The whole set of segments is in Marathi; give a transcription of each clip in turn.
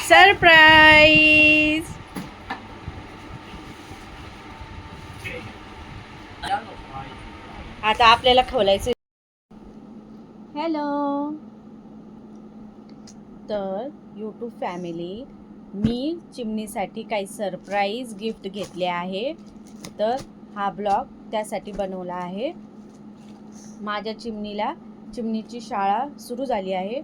सरप्राईज. आता आपल्याला खोलायचं. हॅलो. तर यूट्यूब फॅमिली, मी चिमणीसाठी काही सरप्राईज गिफ्ट घेतले आहे. तर हा ब्लॉग त्यासाठी बनवला आहे. माझ्या चिमणीची शाळा सुरू झाली आहे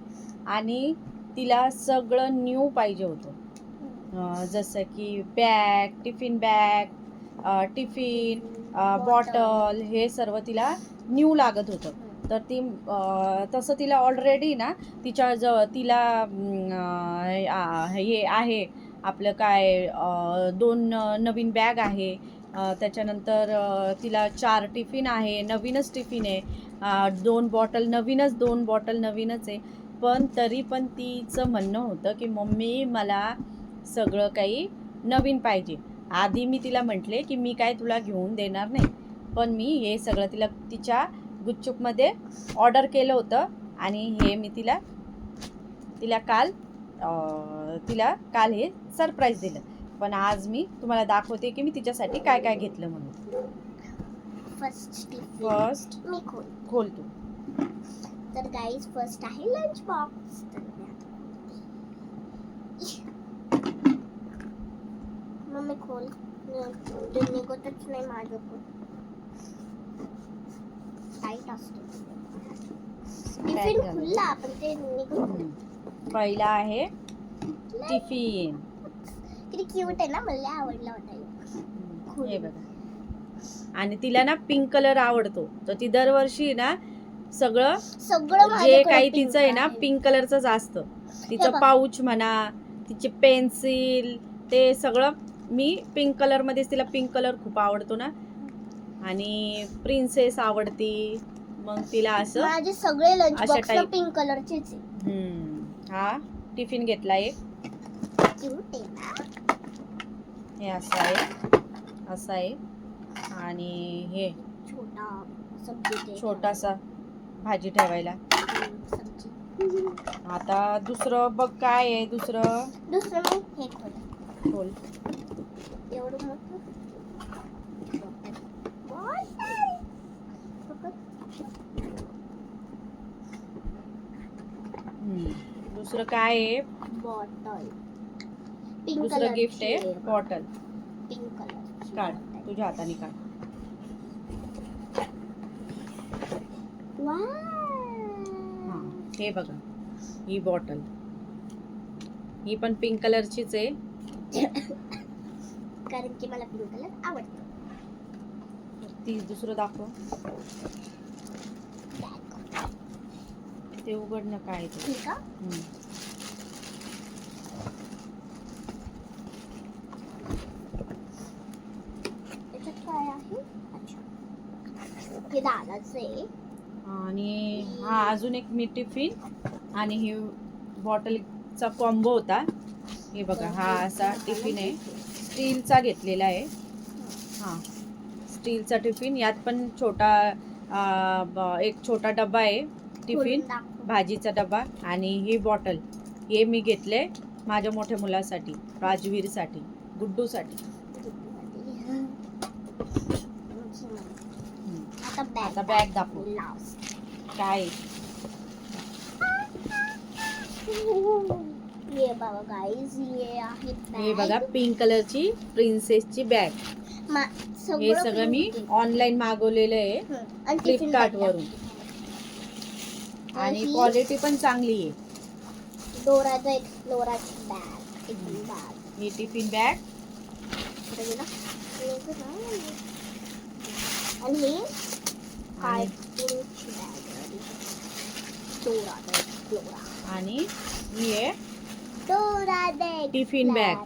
आणि तिला सगळं न्यू पाहिजे होतं. जसं की बॅग, टिफिन बॉटल, हे सर्व तिला न्यू लागत होतं. तर ती तसं तिला ऑलरेडी ना तिला हे आहे आपलं काय 2 नवीन बॅग आहे. त्याच्यानंतर तिला 4 टिफिन आहे, नवीनच टिफिन आहे. 2 बॉटल नवीनच आहे. पण तरी पण तिचं म्हणणं होतं की मम्मी मला सगळं काही नवीन पाहिजे. आधी मी तिला म्हटले की मी काय तुला घेऊन देणार नाही, पण मी हे सगळं तिच्या गुपचूपमध्ये ऑर्डर केलं होतं. आणि हे मी तिला काल हे सरप्राईज दिलं. पण आज मी तुम्हाला दाखवते की मी तिच्यासाठी काय काय घेतलं म्हणून. फर्स्ट मी खोल तू. तर गाईज, फर्स्ट आहे लंच बॉक्स. मम्मी खोल. निघतच नाही माझं पण. टाईट असतो टिफिन खुल्ला पण ते निघत. पहिला आहे टिफिन. किती क्यूट आहे ना, मला आवडला होता हे बघा. आणि तिला ना पिंक कलर आवडतो, तर ती दरवर्षी ना सगळं जे काही तिचं आहे ना पिंक कलरचंच असतं. तिचं पाऊच म्हणा, तिचे पेन्सिल, ते सगळं मी पिंक कलर मध्येच. तिला पिंक कलर खूप आवडतो ना, आणि प्रिन्सेस आवडती. मग तिला असं माझे सगळे लंच बॉक्स पिंक कलरचेच आहे. हा टिफिन घेतला एक. हे असं आहे. आणि हे छोटासा भाजी ठेवायला. आता दुसरं बघ काय आहे. दुसरं हे खोल. एवढं मोठं दुसरं काय आहे. बॉटल. दुसरं गिफ्ट आहे बॉटल. Pink colour. काढ, तुझ्या हाताने काढ. हा, हे बघा, ही बॉटल. ही पण पिंक कलरचीच आहे. कारण की मला पिंक कलर आवडतो. ती दुसरं दाखव. ते उघडणं काय ते. ठीक आहे. याच्यात काय आहे? अच्छा, हे दादाचं आहे. आणि हा अजून एक मी टिफिन आणि ही बॉटलचा कॉम्बो होता. हे बघा, हा असा टिफिन आहे. स्टीलचा घेतलेला आहे. हा, स्टीलचा टिफिन. यात पण एक छोटा डबा आहे टिफिन, भाजीचा डबा. आणि ही बॉटल हे मी घेतले माझ्या मोठ्या मुलासाठी, राजवीरसाठी, गुड्डूसाठी. आता बॅग दाखव काय. ये बघा गाईज, ये आहे हे बघा पिंक कलरची प्रिन्सेसची बॅग. हे सगळं मी ऑनलाईन मागवलेलं आहे फ्लिपकार्ट वरून. आणि क्वालिटी पण चांगली आहे. डोराचं एक्सप्लोराची बॅग. ही टिफिन बॅग. आणि ही कार्टूनची बॅग. डोराचं एक्सप्लोरा. आणि ही आहे डोराचं टिफिन बॅग.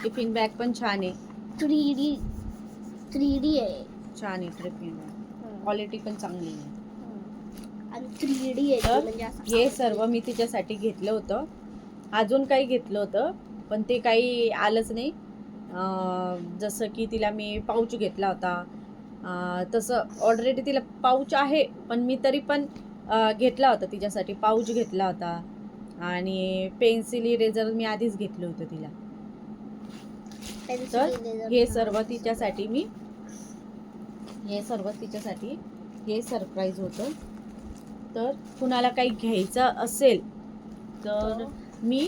टिफिन बॅग पण छान आहे. 3D आहे. छान आहे टिफिन बॅग. क्वालिटी पण चांगली आहे. आणि 3D आहे. तर म्हणजे हे सर्व मी तिच्यासाठी घेतलं होतं. अजून काही घेतलं होतं पण ते काही आलंच नाही. जसं की तिला मी पाऊच घेतला होता. तसं ऑलरेडी तिला पाऊच आहे, पण मी तरी पण घेतला होता तिच्यासाठी पाऊच घेतला होता. आणि पेन्सिल इरेझर मी आधीच घेतलं होतं तिला. तर हे सर्व तिच्यासाठी हे सरप्राईज होतं. तर कुणाला काही घ्यायचं असेल तर मी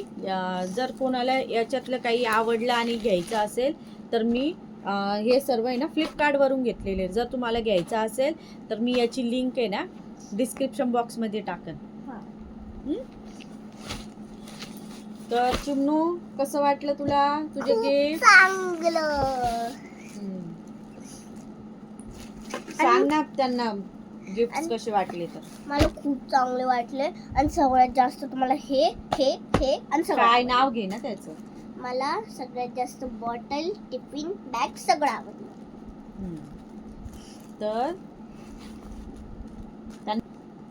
जर कोणाला याच्यातलं काही आवडलं आणि घ्यायचं असेल तर मी हे सर्व आहे ना फ्लिपकार्टवरून घेतलेले. जर तुम्हाला घ्यायचं असेल तर मी याची लिंक आहे ना डिस्क्रिप्शन बॉक्समध्ये टाकन. तर चिमनू कसं वाटलं तुला तुझे गिफ्ट? चांगलं. सांग ना त्यांना गिफ्ट कसे वाटले तर. मला खूप चांगले वाटले आणि सगळ्यात जास्त तुम्हाला हे आणि काय नाव घे ना त्याचं. मला सगळ्यात जास्त बॉटल टिफिन बॅग सगळं आवडलं. तर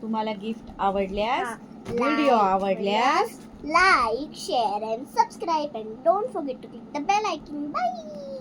तुम्हाला गिफ्ट आवडल्यास व्हिडिओ आवडल्यास like, share and subscribe and don't forget to click the bell icon. Bye.